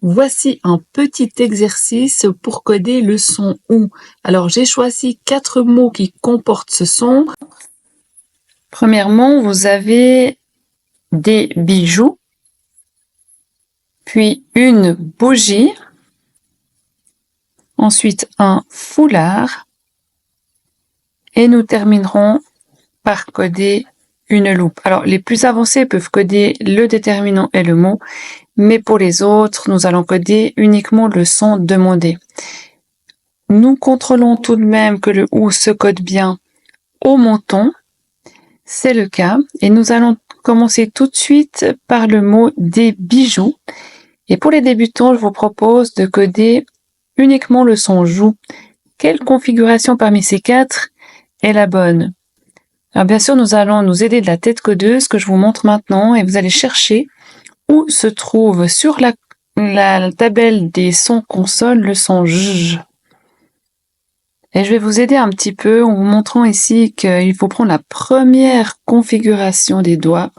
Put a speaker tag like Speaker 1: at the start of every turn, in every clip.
Speaker 1: Voici un petit exercice pour coder le son OU. Alors, j'ai choisi 4 mots qui comportent ce son. Premièrement, vous avez des bijoux, puis une bougie, ensuite un foulard, et nous terminerons par coder une loupe. Alors, les plus avancés peuvent coder le déterminant et le mot, mais pour les autres, nous allons coder uniquement le son demandé. Nous contrôlons tout de même que le OU se code bien au monton. C'est le cas. Et nous allons commencer tout de suite par le mot des bijoux. Et pour les débutants, je vous propose de coder uniquement le son joue. Quelle configuration parmi ces 4 est la bonne? Alors bien sûr, nous allons nous aider de la tête codeuse que je vous montre maintenant et vous allez chercher où se trouve sur la tabelle des sons consonnes le son j. Et je vais vous aider un petit peu en vous montrant ici qu'il faut prendre la première configuration des doigts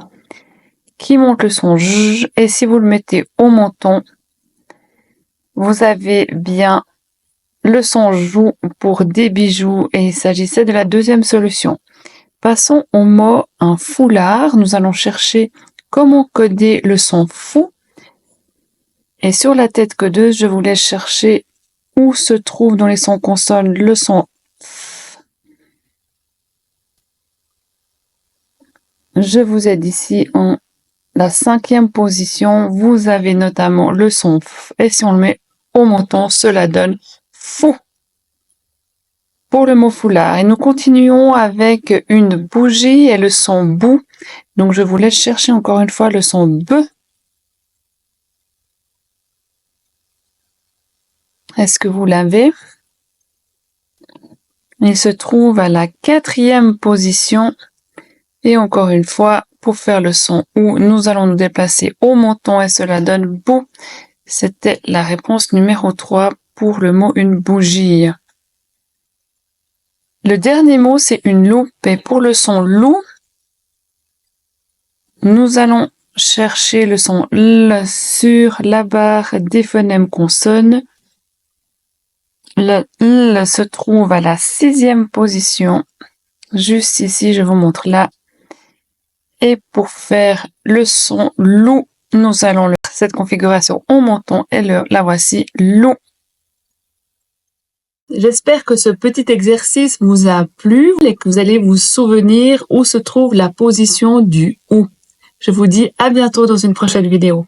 Speaker 1: qui montre le son j. Et si vous le mettez au menton, vous avez bien le son joue pour des bijoux et il s'agissait de la deuxième solution. Passons au mot un foulard. Nous allons chercher comment coder le son fou. Et sur la tête codeuse, je vous laisse chercher où se trouve dans les sons consonnes le son f. Je vous aide ici en la 5e position. Vous avez notamment le son f. Et si on le met au menton, cela donne fou. Pour le mot foulard. Et nous continuons avec une bougie et le son bou. Donc je vous laisse chercher encore une fois le son b. Est-ce que vous l'avez? Il se trouve à la 4e position. Et encore une fois, pour faire le son OU, nous allons nous déplacer au menton et cela donne bou. C'était la réponse numéro 3 pour le mot une bougie. Le dernier mot, c'est une loupe. Et pour le son lou, nous allons chercher le son L sur la barre des phonèmes consonnes. Le L se trouve à la 6e position. Juste ici, je vous montre là. Et pour faire le son lou, nous allons cette configuration au menton et la voici lou. J'espère que ce petit exercice vous a plu et que vous allez vous souvenir où se trouve la position du OU. Je vous dis à bientôt dans une prochaine vidéo.